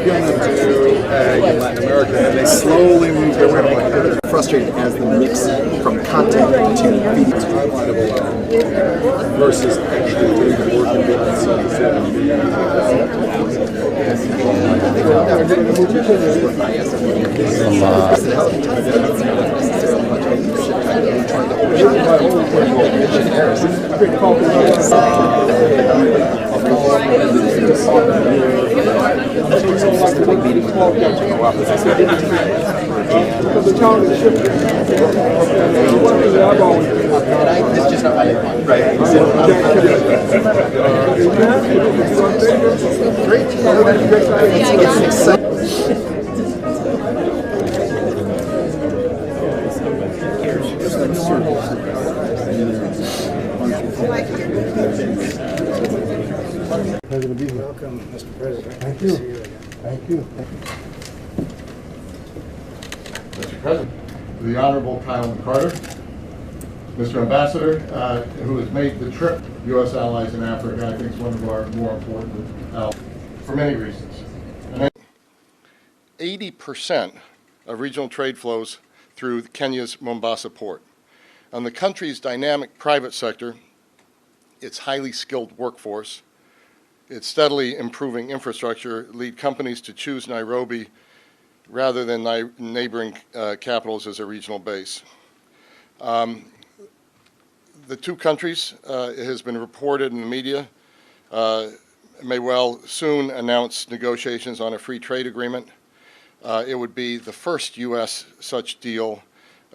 in Latin America, and they slowly moved their way. They're frustrated as the mix from content to feed versus actually doing the work and building Welcome, Mr. President. Thank you. Thank you. Mr. President, the Honorable Kyle Carter, Mr. Ambassador, who has made the trip, U.S. allies in Africa, I think is one of our more important allies for many reasons. 80% of regional trade flows through Kenya's Mombasa port. And the country's dynamic private sector, its highly skilled workforce, its steadily improving infrastructure lead companies to choose Nairobi rather than neighboring capitals as a regional base. The two countries, it has been reported in the media, may well soon announce negotiations on a free trade agreement. It would be the first U.S. such deal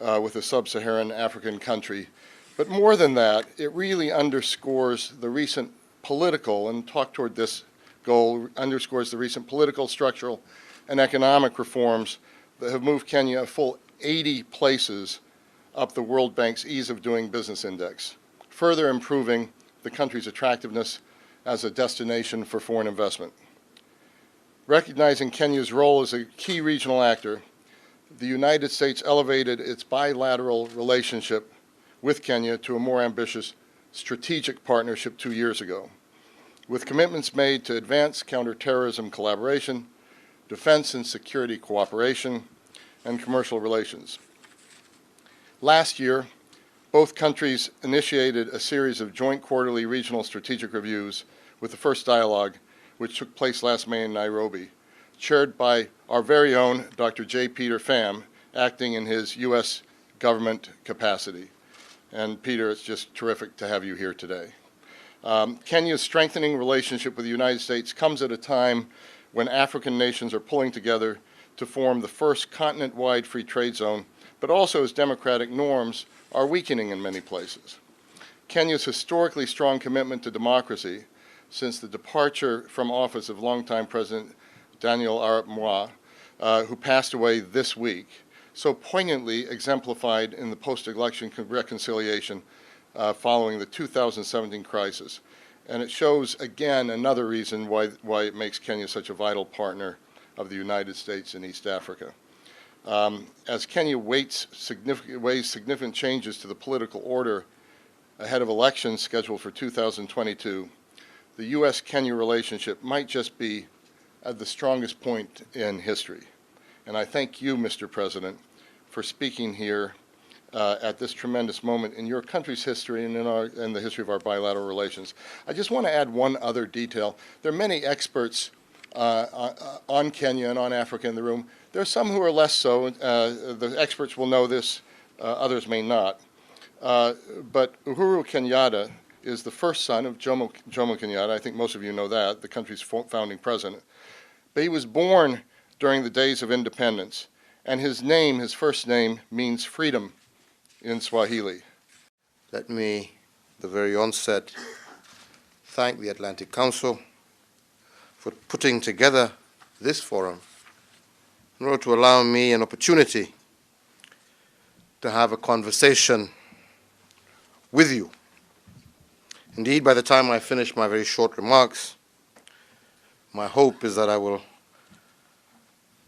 with a sub-Saharan African country. But more than that, it really underscores the recent political, and talk toward this goal, underscores the recent political, structural, and economic reforms that have moved Kenya a full 80 places up the World Bank's Ease of Doing Business Index, further improving the country's attractiveness as a destination for foreign investment. Recognizing Kenya's role as a key regional actor, the United States elevated its bilateral relationship with Kenya to a more ambitious strategic partnership 2 years ago, with commitments made to advance counterterrorism collaboration, defense and security cooperation, and commercial relations. Last year, both countries initiated a series of joint quarterly regional strategic reviews, with the first dialogue, which took place last May in Nairobi, chaired by our very own Dr. J. Peter Pham, acting in his U.S. government capacity. And Peter, it's just terrific to have you here today. Kenya's strengthening relationship with the United States comes at a time when African nations are pulling together to form the first continent-wide free trade zone, but also as democratic norms are weakening in many places. Kenya's historically strong commitment to democracy since the departure from office of longtime President Daniel Arap Moi, who passed away this week, so poignantly exemplified in the post-election reconciliation following the 2017 crisis. And it shows, again, another reason why it makes Kenya such a vital partner of the United States in East Africa. As Kenya weighs significant changes to the political order ahead of elections scheduled for 2022, the U.S.-Kenya relationship might just be at the strongest point in history. And I thank you, Mr. President, for speaking here at this tremendous moment in your country's history and in the history of our bilateral relations. I just want to add one other detail. There are many experts on Kenya and on Africa in the room. There are some who are less so. The experts will know this, others may not. But Uhuru Kenyatta is the first son of Jomo Kenyatta. I think most of you know that, the country's founding president. But he was born during the days of independence, and his name, his first name, means freedom in Swahili. Let me, at the very onset, thank the Atlantic Council for putting together this forum in order to allow me an opportunity to have a conversation with you. Indeed, by the time I finish my very short remarks, my hope is that I will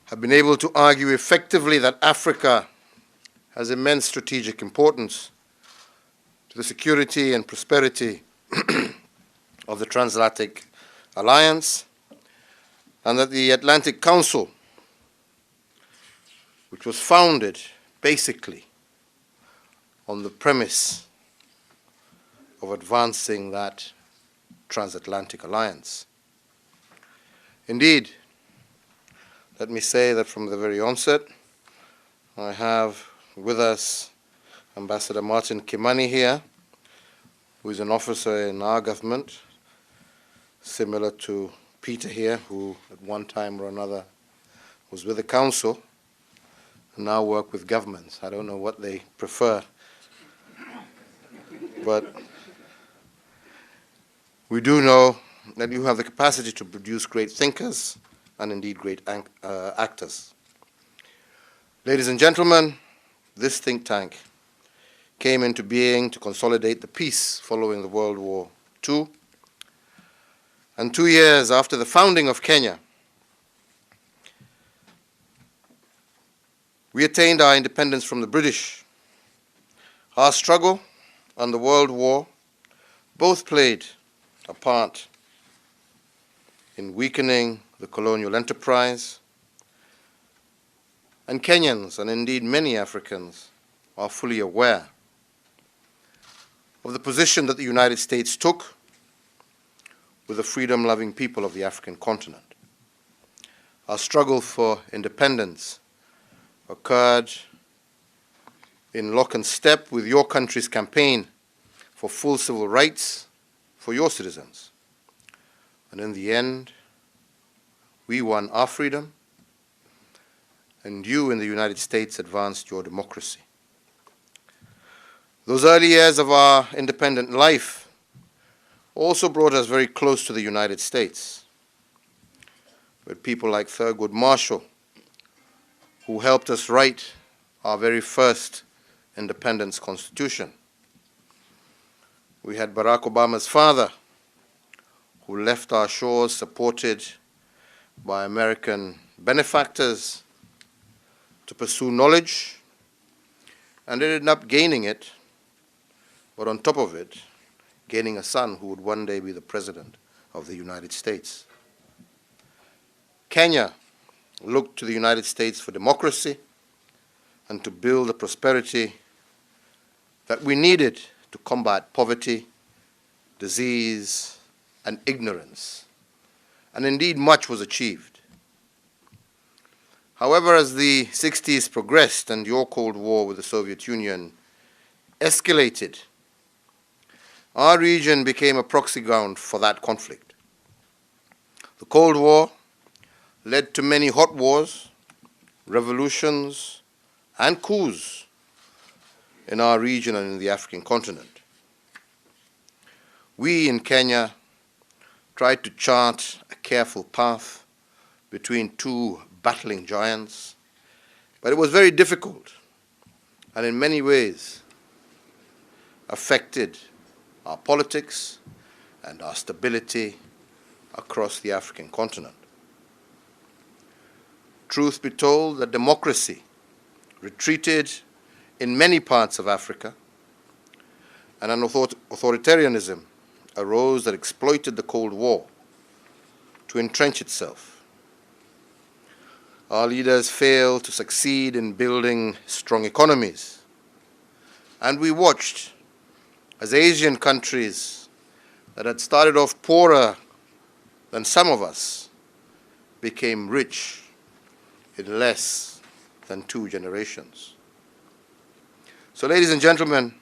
have been able to argue effectively that Africa has immense strategic importance to the security and prosperity of the transatlantic alliance, and that the Atlantic Council, which was founded basically on the premise of advancing that transatlantic alliance. Indeed, let me say that from the very onset, I have with us Ambassador Martin Kimani here, who is an officer in our government, similar to Peter here, who at one time or another was with the Council and now work with governments. I don't know what they prefer, but we do know that you have the capacity to produce great thinkers and indeed great actors. Ladies and gentlemen, this think tank came into being to consolidate the peace following the World War II. And 2 years after the founding of Kenya, we attained our independence from the British. Our struggle and the World War both played a part in weakening the colonial enterprise, and Kenyans, and indeed many Africans, are fully aware of the position that the United States took with the freedom-loving people of the African continent. Our struggle for independence occurred in lock and step with your country's campaign for full civil rights for your citizens. And in the end, we won our freedom, and you in the United States advanced your democracy. Those early years of our independent life also brought us very close to the United States, with people like Thurgood Marshall, who helped us write our very first independence constitution. We had Barack Obama's father, who left our shores supported by American benefactors to pursue knowledge, and ended up gaining it, but on top of it, gaining a son who would one day be the President of the United States. Kenya looked to the United States for democracy and to build the prosperity that we needed to combat poverty, disease, and ignorance. And indeed, much was achieved. However, as the 60s progressed and your Cold War with the Soviet Union escalated, our region became a proxy ground for that conflict. The Cold War led to many hot wars, revolutions, and coups in our region and in the African continent. We in Kenya tried to chart a careful path between two battling giants, but it was very difficult and in many ways affected our politics and our stability across the African continent. Truth be told, that democracy retreated in many parts of Africa, and an authoritarianism arose that exploited the Cold War to entrench itself. Our leaders failed to succeed in building strong economies, and we watched as Asian countries that had started off poorer than some of us became rich in less than 2 generations. So, ladies and gentlemen,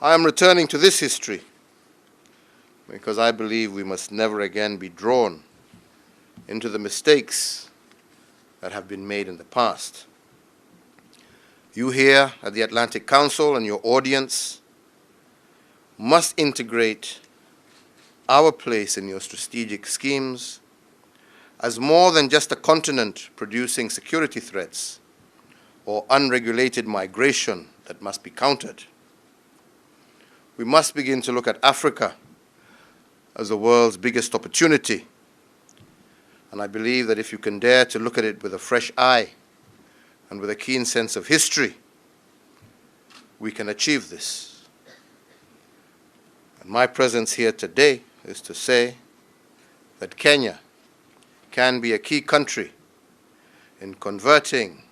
I am returning to this history because I believe we must never again be drawn into the mistakes that have been made in the past. You here at the Atlantic Council and your audience must integrate our place in your strategic schemes as more than just a continent producing security threats or unregulated migration that must be countered. We must begin to look at Africa as the world's biggest opportunity. And I believe that if you can dare to look at it with a fresh eye and with a keen sense of history, we can achieve this. And my presence here today is to say that Kenya can be a key country in converting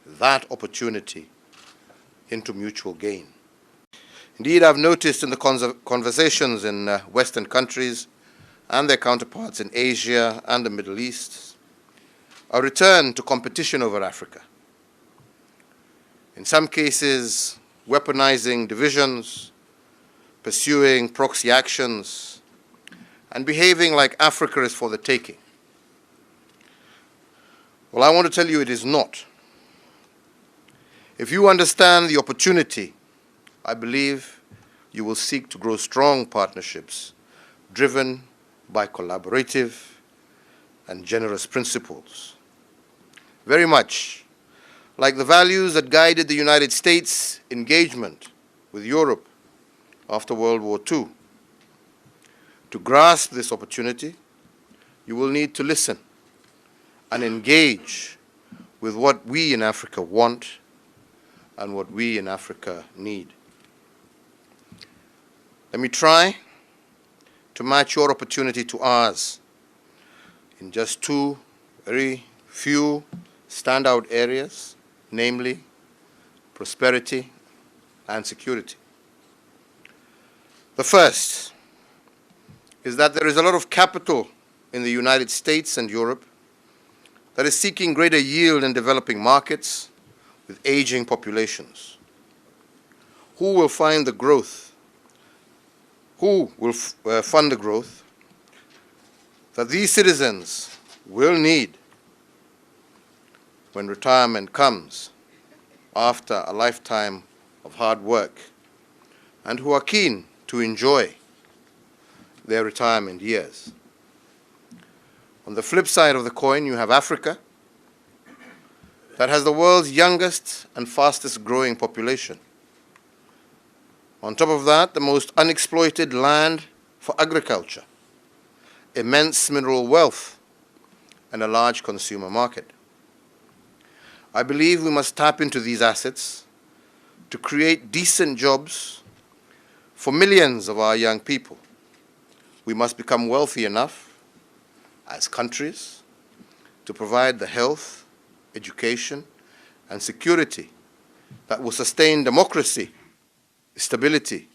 that opportunity into mutual gain. Indeed, I've noticed in the conversations in Western countries and their counterparts in Asia and the Middle East a return to competition over Africa. In some cases, weaponizing divisions, pursuing proxy actions, and behaving like Africa is for the taking. Well, I want to tell you it is not. If you understand the opportunity, I believe you will seek to grow strong partnerships driven by collaborative and generous principles. Very much like the values that guided the United States' engagement with Europe after World War II. To grasp this opportunity, you will need to listen and engage with what we in Africa want and what we in Africa need. Let me try to match your opportunity to ours in just two very few standout areas, namely prosperity and security. The first is that there is a lot of capital in the United States and Europe that is seeking greater yield in developing markets with aging populations. Who will find the growth? Who will fund the growth that these citizens will need when retirement comes after a lifetime of hard work, and who are keen to enjoy their retirement years? On the flip side of the coin, you have Africa, that has the world's youngest and fastest growing population. On top of that, the most unexploited land for agriculture, immense mineral wealth, and a large consumer market. I believe we must tap into these assets to create decent jobs for millions of our young people. We must become wealthy enough as countries to provide the health, education, and security that will sustain democracy, stability,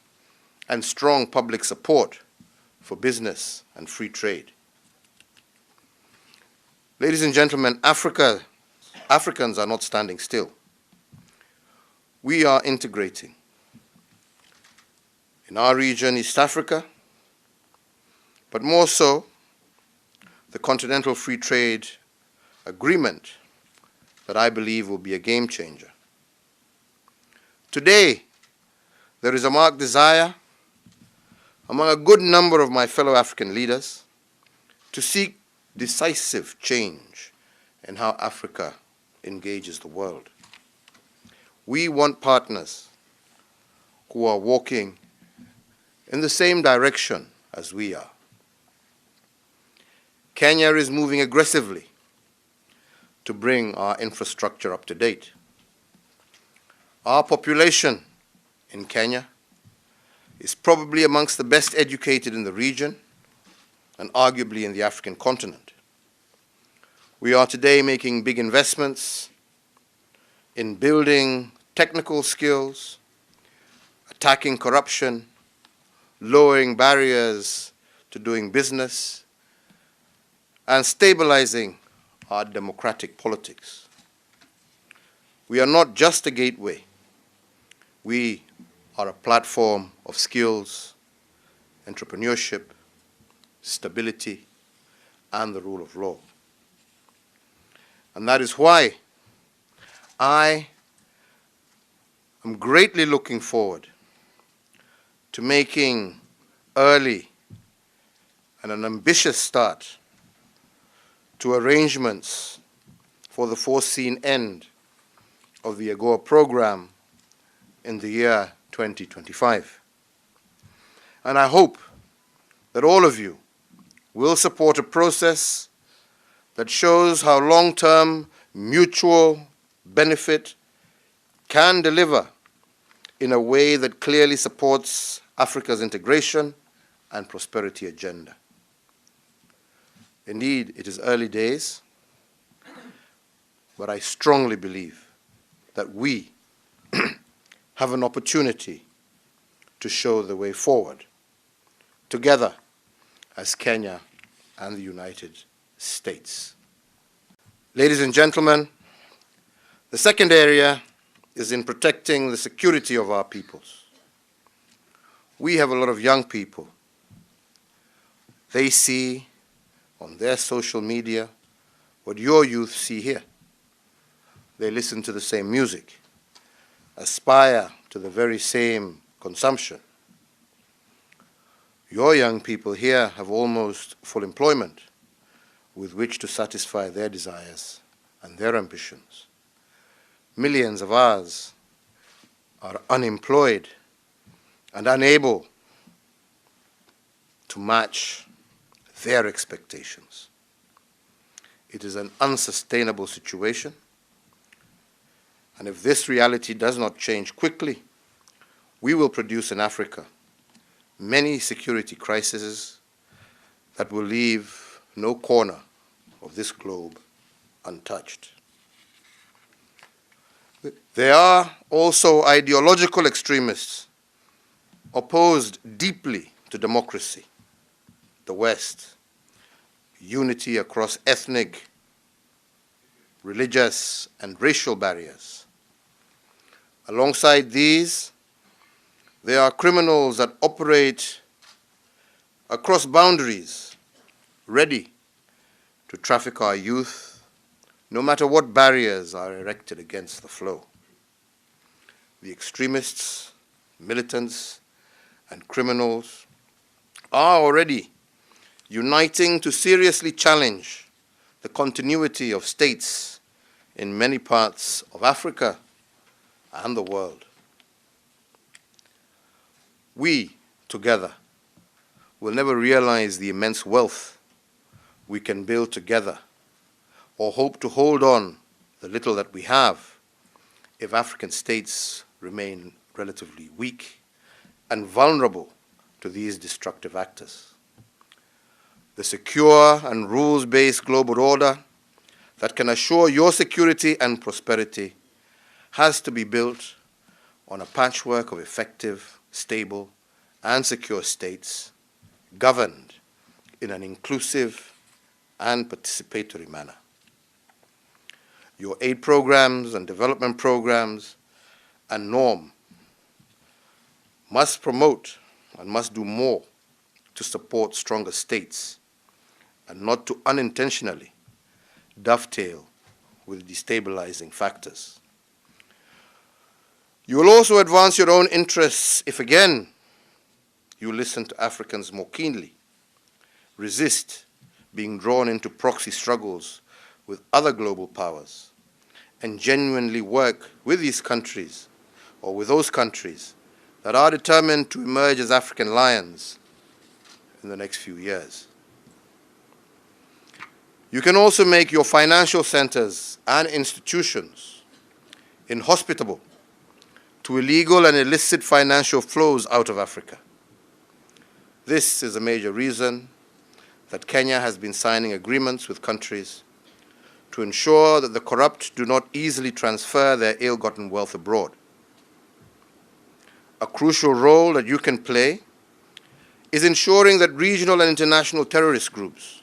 and strong public support for business and free trade. Ladies and gentlemen, Africans are not standing still. We are integrating. In our region, East Africa, but more so, the Continental Free Trade Agreement that I believe will be a game changer. Today, there is a marked desire among a good number of my fellow African leaders to seek decisive change in how Africa engages the world. We want partners who are walking in the same direction as we are. Kenya is moving aggressively to bring our infrastructure up to date. Our population in Kenya is probably amongst the best educated in the region and arguably in the African continent. We are today making big investments in building technical skills, attacking corruption, lowering barriers to doing business, and stabilizing our democratic politics. We are not just a gateway. We are a platform of skills, entrepreneurship, stability, and the rule of law. And that is why I am greatly looking forward to making early and an ambitious start to arrangements for the foreseen end of the AGOA program in the year 2025. And I hope that all of you will support a process that shows how long-term mutual benefit can deliver in a way that clearly supports Africa's integration and prosperity agenda. Indeed, it is early days, but I strongly believe that we have an opportunity to show the way forward, together as Kenya and the United States. Ladies and gentlemen, the second area is in protecting the security of our peoples. We have a lot of young people. They see on their social media what your youth see here. They listen to the same music, aspire to the very same consumption. Your young people here have almost full employment with which to satisfy their desires and their ambitions. Millions of ours are unemployed and unable to match their expectations. It is an unsustainable situation, and if this reality does not change quickly, we will produce in Africa many security crises that will leave no corner of this globe untouched. There are also ideological extremists opposed deeply to democracy, the West, unity across ethnic, religious, and racial barriers. Alongside these, there are criminals that operate across boundaries, ready to traffic our youth, no matter what barriers are erected against the flow. The extremists, militants, and criminals are already uniting to seriously challenge the continuity of states in many parts of Africa and the world. We, together, will never realize the immense wealth we can build together or hope to hold on the little that we have if African states remain relatively weak and vulnerable to these destructive actors. The secure and rules-based global order that can assure your security and prosperity has to be built on a patchwork of effective, stable, and secure states governed in an inclusive and participatory manner. Your aid programs and development programs and norm must promote and must do more to support stronger states and not to unintentionally dovetail with destabilizing factors. You will also advance your own interests if again you listen to Africans more keenly, resist being drawn into proxy struggles with other global powers, and genuinely work with these countries or with those countries that are determined to emerge as African lions in the next few years. You can also make your financial centers and institutions inhospitable to illegal and illicit financial flows out of Africa. This is a major reason that Kenya has been signing agreements with countries to ensure that the corrupt do not easily transfer their ill-gotten wealth abroad. A crucial role that you can play is ensuring that regional and international terrorist groups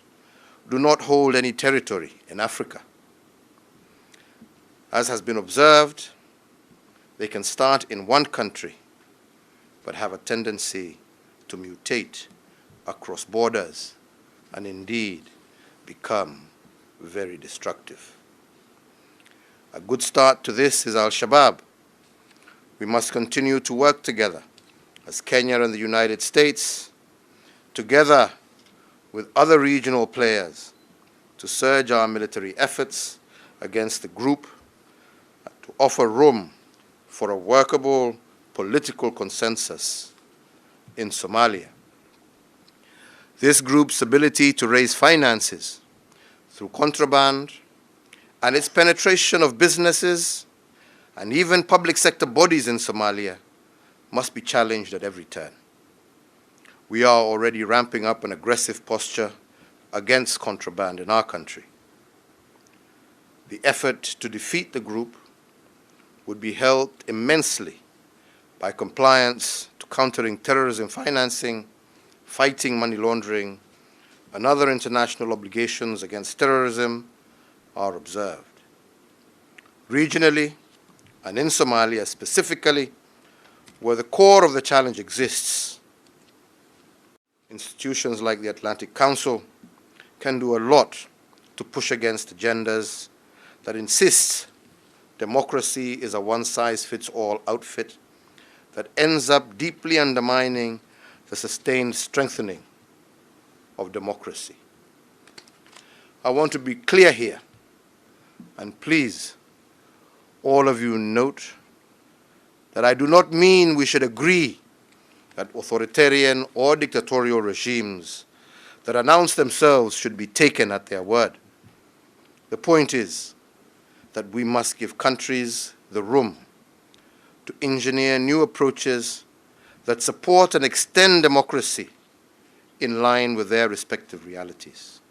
do not hold any territory in Africa. As has been observed, they can start in one country but have a tendency to mutate across borders and indeed become very destructive. A good start to this is Al-Shabaab. We must continue to work together as Kenya and the United States, together with other regional players, to surge our military efforts against the group, to offer room for a workable political consensus in Somalia. This group's ability to raise finances through contraband and its penetration of businesses and even public sector bodies in Somalia must be challenged at every turn. We are already ramping up an aggressive posture against contraband in our country. The effort to defeat the group would be helped immensely by compliance to countering terrorism financing, fighting money laundering, and other international obligations against terrorism are observed. Regionally, and in Somalia specifically, where the core of the challenge exists, institutions like the Atlantic Council can do a lot to push against agendas that insist democracy is a one-size-fits-all outfit that ends up deeply undermining the sustained strengthening of democracy. I want to be clear here, and please, all of you note that I do not mean we should agree that authoritarian or dictatorial regimes that announce themselves should be taken at their word. The point is that we must give countries the room to engineer new approaches that support and extend democracy in line with their respective realities.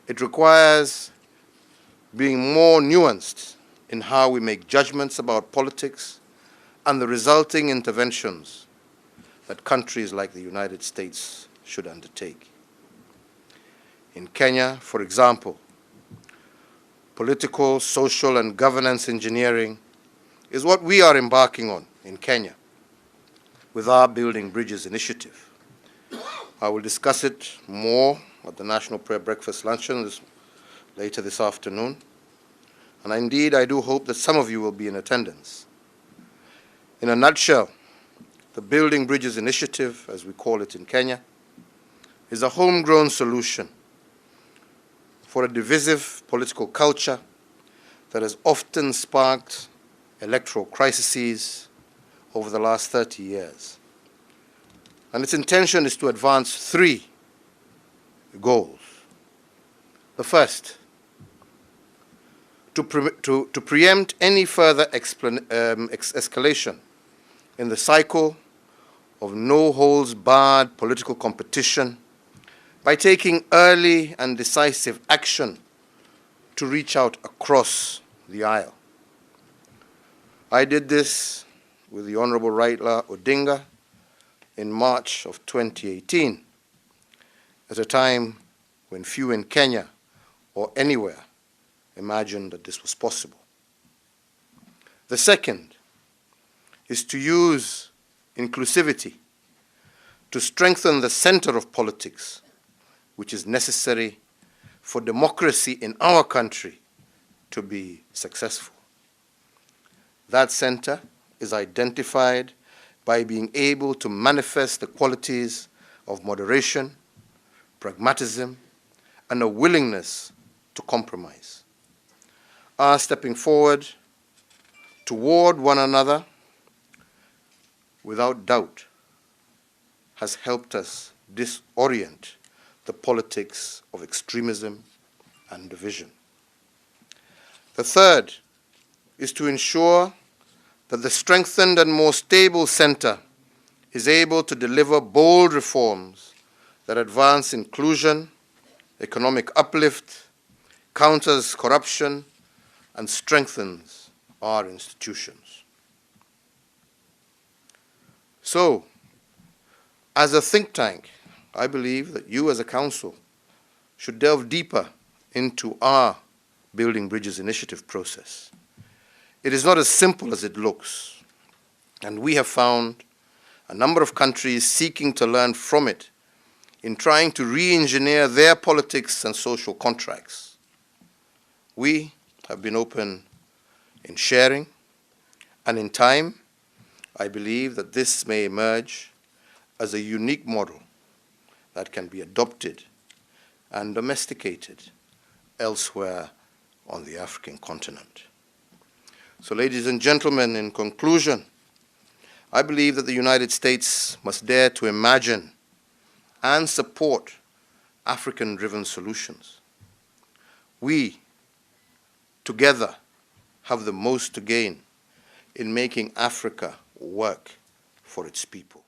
It requires being more nuanced in how we make judgments about politics and the resulting interventions that countries like the United States should undertake. In Kenya, for example, political, social, and governance engineering is what we are embarking on in Kenya with our Building Bridges initiative. I will discuss it more at the National Prayer Breakfast Luncheon later this afternoon. And indeed, I do hope that some of you will be in attendance. In a nutshell, the Building Bridges initiative, as we call it in Kenya, is a homegrown solution for a divisive political culture that has often sparked electoral crises over the last 30 years. And its intention is to advance three goals. The first, to preempt any further escalation in the cycle of no-holds-barred political competition by taking early and decisive action to reach out across the aisle. I did this with the Honorable Raila Odinga in March of 2018, at a time when few in Kenya or anywhere imagined that this was possible. The second is to use inclusivity to strengthen the center of politics, which is necessary for democracy in our country to be successful. That center is identified by being able to manifest the qualities of moderation, pragmatism, and a willingness to compromise. Our stepping forward toward one another, without doubt, has helped us disorient the politics of extremism and division. The third is to ensure that the strengthened and more stable center is able to deliver bold reforms that advance inclusion, economic uplift, counters corruption, and strengthens our institutions. So, as a think tank, I believe that you as a council should delve deeper into our Building Bridges initiative process. It is not as simple as it looks, and we have found a number of countries seeking to learn from it in trying to re-engineer their politics and social contracts. We have been open in sharing, and in time, I believe that this may emerge as a unique model that can be adopted and domesticated elsewhere on the African continent. So, ladies and gentlemen, in conclusion, I believe that the United States must dare to imagine and support African-driven solutions. We, together, have the most to gain in making Africa work for its people.